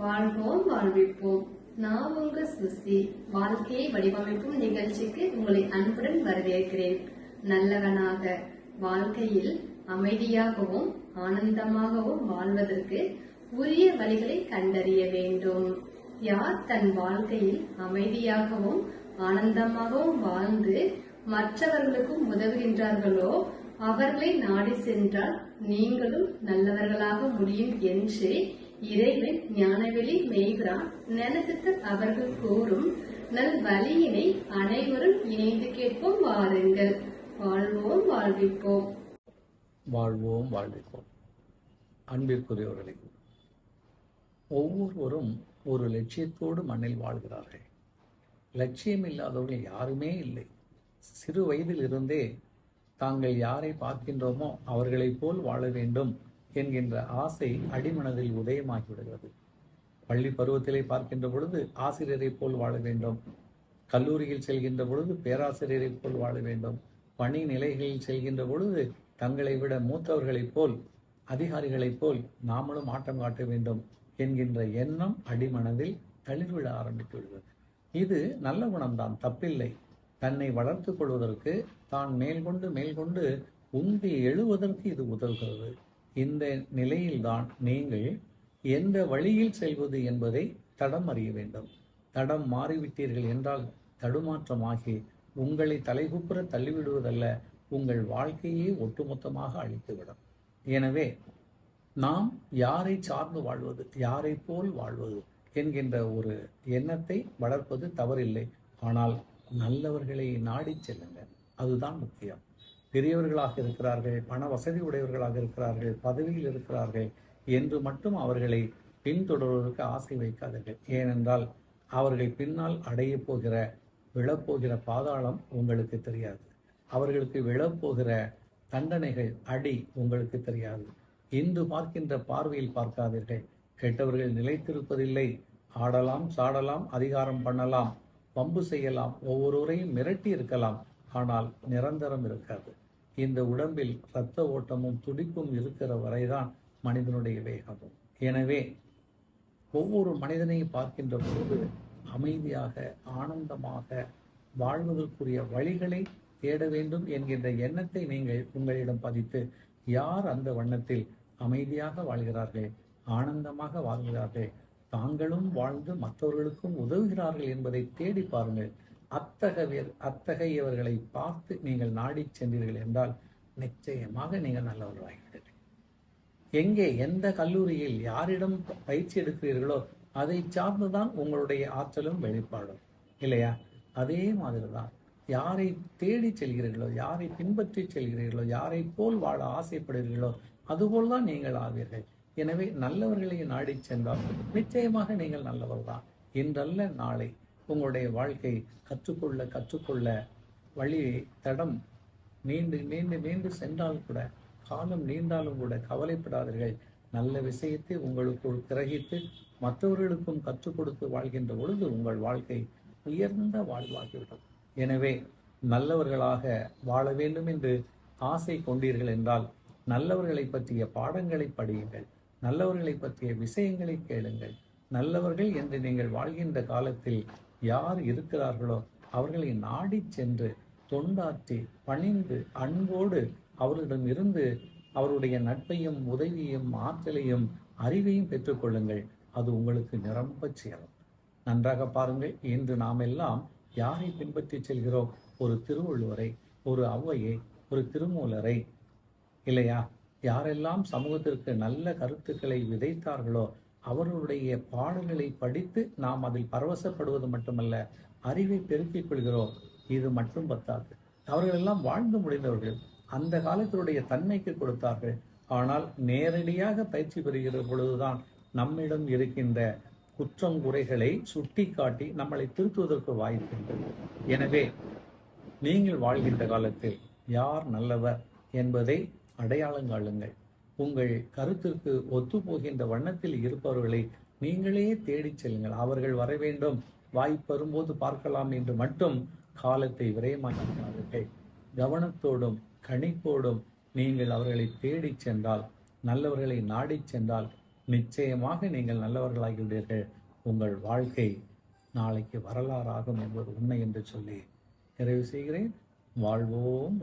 வாழ்வோம் வாழ்விப்போம். நான் உங்க சுசி. வாழ்க்கையை வடிவமைப்பும் நிகழ்ச்சிக்கு உங்களை அன்புடன் வரவேற்கிறேன். நல்லவனாக வாழ்க்கையில் அமைதியாகவும் ஆனந்தமாகவும் வாழ்வதற்கு உரிய வழிகளை கண்டறிய வேண்டும். யார் தன் வாழ்க்கையில் அமைதியாகவும் ஆனந்தமாகவும் வாழ்ந்து மற்றவர்களுக்கும் உதவுகின்றார்களோ அவர்களை நாடி சென்றால் நீங்களும் நல்லவர்களாக முடியும் என்று இறைவன் ஞானவெளி மெய்கிறான் நினைத்து அவர்கள் கூறும் நல் வழியினை அனைவரும் இணைந்து கேட்போம். வாருங்கள். வாழ்வோம் வாழ்விப்போம். வாழ்வோம் வாழ்விப்போம். அன்பிற்குரியவர்களே, ஒவ்வொருவரும் ஒரு லட்சியத்தோடு மண்ணில் வாழ்கிறார்கள். லட்சியம் இல்லாதவர்கள் யாருமே இல்லை. சிறு வயதில் இருந்தே தாங்கள் யாரை பார்க்கின்றோமோ அவர்களைப் போல் வாழ வேண்டும் என்கின்ற ஆசை அடிமனதில் உதயமாகிவிடுகிறது. பள்ளி பருவத்திலே பார்க்கின்ற பொழுது ஆசிரியரை போல் வாழ வேண்டும், கல்லூரியில் செல்கின்ற பொழுது பேராசிரியரை போல் வாழ வேண்டும், பணி நிலைகளில் செல்கின்ற பொழுது தங்களை விட மூத்தவர்களைப் போல் அதிகாரிகளைப் போல் நாமளும் ஆட்டம் காட்ட வேண்டும் என்கின்ற எண்ணம் அடிமனதில் தளிர்விட ஆரம்பித்து விடுகிறது. இது நல்ல குணம்தான், தப்பில்லை. தன்னை வளர்த்து கொள்வதற்கு தான் மேல்கொண்டு உந்தி எழுவதற்கு இது உதவுகிறது. இந்த நிலையில்தான் நீங்கள் எந்த வழியில் செல்வது என்பதை தடம் அறிய வேண்டும். தடம் மாறிவிட்டீர்கள் என்றால் தடுமாற்றமாகி உங்களை தலைகுப்புற தள்ளிவிடுவதல்ல, உங்கள் வாழ்க்கையே ஒட்டுமொத்தமாக அழித்துவிடும். எனவே நாம் யாரை சார்ந்து வாழ்வது, யாரை போல் வாழ்வது என்கின்ற ஒரு எண்ணத்தை வளர்ப்பது தவறில்லை. ஆனால் நல்லவர்களை நாடி செல்லுங்கள், அதுதான் முக்கியம். பெரியவர்களாக இருக்கிறார்கள், பண வசதி உடையவர்களாக இருக்கிறார்கள், பதவியில் இருக்கிறார்கள் என்று மட்டும் அவர்களை பின்தொடர்வதற்கு ஆசை வைக்காதீர்கள். ஏனென்றால் அவர்கள் பின்னால் அடைய போகிற விழப்போகிற பாதாளம் உங்களுக்கு தெரியாது. அவர்களுக்கு விழப்போகிற தண்டனைகள் அடி உங்களுக்கு தெரியாது. இன்று பார்க்கின்ற பார்வையில் பார்க்காதீர்கள். கெட்டவர்கள் நிலைத்திருப்பதில்லை. ஆடலாம், சாடலாம், அதிகாரம் பண்ணலாம், பம்பு செய்யலாம், ஒவ்வொருவரையும் மிரட்டி இருக்கலாம், ஆனால் நிரந்தரம் இருக்காது. இந்த உடம்பில் இரத்த ஓட்டமும் துடிப்பும் இருக்கிற வரைதான் மனிதனுடைய வேகமும். எனவே ஒவ்வொரு மனிதனையும் பார்க்கின்ற பொழுது அமைதியாக ஆனந்தமாக வாழ்வதற்குரிய வழிகளை தேட வேண்டும் என்கின்ற எண்ணத்தை நீங்கள் உங்களிடம் பதித்து, யார் அந்த வண்ணத்தில் அமைதியாக வாழ்கிறார்கள், ஆனந்தமாக வாழ்கிறார்கள், தாங்களும் வாழ்ந்து மற்றவர்களுக்கும் உதவுகிறார்கள் என்பதை தேடி பாருங்கள். அத்தகையவர்களை பார்த்து நீங்கள் நாடி சென்றீர்கள் என்றால் நிச்சயமாக நீங்கள் நல்லவர்களாகிவிடுங்கள். எங்கே எந்த கல்லூரியில் யாரிடம் பயிற்சி எடுக்கிறீர்களோ அதை சார்ந்துதான் உங்களுடைய ஆற்றலும் வெளிப்பாடும் இல்லையா? அதே மாதிரிதான் யாரை தேடி செல்கிறீர்களோ, யாரை பின்பற்றி செல்கிறீர்களோ, யாரை போல் வாழ ஆசைப்படுகிறீர்களோ அதுபோல்தான் நீங்கள் ஆவீர்கள். எனவே நல்லவர்களை நாடி சென்றால் நிச்சயமாக நீங்கள் நல்லவர்தான். இன்றல்ல நாளை உங்களுடைய வாழ்க்கை கற்றுக்கொள்ள வழியை தடம் நீண்டு சென்றால் கூட, காலம் நீண்டாலும் கூட கவலைப்படாதீர்கள். நல்ல விஷயத்தை உங்களுக்குள் கிரகித்து மற்றவர்களுக்கும் கற்றுக் கொடுத்து வாழ்கின்ற பொழுது உங்கள் வாழ்க்கை உயர்ந்த வாழ்வாகிவிடும். எனவே நல்லவர்களாக வாழ வேண்டும் என்று ஆசை கொண்டீர்கள் என்றால் நல்லவர்களை பற்றிய பாடங்களை படியுங்கள், நல்லவர்களை பற்றிய விஷயங்களை கேளுங்கள். நல்லவர்கள் என்று நீங்கள் வாழ்கின்ற காலத்தில் யார் இருக்கிறார்களோ அவர்களை நாடி சென்று தொண்டாற்றி பணிந்து அன்போடு அவர்களிடம் இருந்து அவருடைய நட்பையும் உதவியையும் ஆற்றலையும் அறிவையும் பெற்றுக்கொள்ளுங்கள். அது உங்களுக்கு நிரம்ப சேரும். நன்றாக பாருங்கள், இன்று நாம் எல்லாம் யாரை பின்பற்றி செல்கிறோம்? ஒரு திருவள்ளுவரை, ஒரு ஔவையை, ஒரு திருமூலரை இல்லையா? யாரெல்லாம் சமூகத்திற்கு நல்ல கருத்துக்களை விதைத்தார்களோ அவர்களுடைய பாடல்களை படித்து நாம் அதில் பரவசப்படுவது மட்டுமல்ல, அறிவை பெருக்கிக் கொள்கிறோம். இது மட்டும் பத்தாது. அவர்கள் எல்லாம் வாழ்ந்து முடிந்தவர்கள், அந்த காலத்தினுடைய தன்மைக்கு கொடுத்தார்கள். ஆனால் நேரடியாக பயிற்சி பெறுகிற பொழுதுதான் நம்மிடம் இருக்கின்ற குற்றம் குறைகளை சுட்டி காட்டி நம்மளை திருத்துவதற்கு வாய்ப்புள்ளது. எனவே நீங்கள் வாழ்கின்ற காலத்தில் யார் நல்லவர் என்பதை அடையாளம் காணுங்கள். உங்கள் கருத்திற்கு ஒத்து போகின்ற வண்ணத்தில் இருப்பவர்களை நீங்களே தேடிச் செல்லுங்கள். அவர்கள் வர வேண்டும், வாய்ப்பு வரும்போது பார்க்கலாம் என்று மட்டும் காலத்தை விரயமாக்கிறார்கள். கவனத்தோடும் கணிப்போடும் நீங்கள் அவர்களை தேடிச் சென்றால், நல்லவர்களை நாடிச் சென்றால் நிச்சயமாக நீங்கள் நல்லவர்களாகிவிடுவீர்கள். உங்கள் வாழ்க்கை நாளைக்கு வரலாறாகும் என்பது உண்மை என்று சொல்லி நிறைவு செய்கிறேன். வாழ்வோம்.